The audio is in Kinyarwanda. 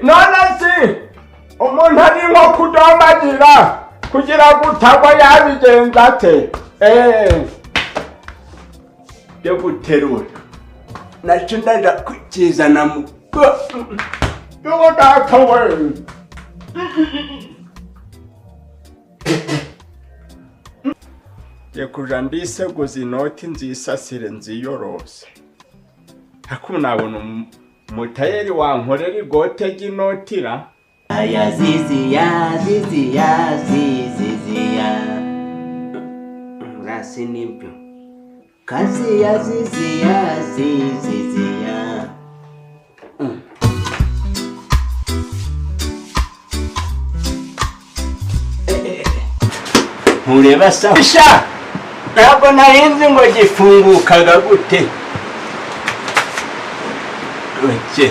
none si umuntu arimo kudombagira kugira gutagwa yabigenza ate yo guterura naco ndaja kukizana mu yo datawe yekuja ndiseguza inoti nzisasire nziyorose hakunabona umutayeri wankorera igote ry'inotira aya ziziya rasi nibyo kazi ya ziziya ntureba sasha ntabwo narinzi ngo gifungukaga gute oke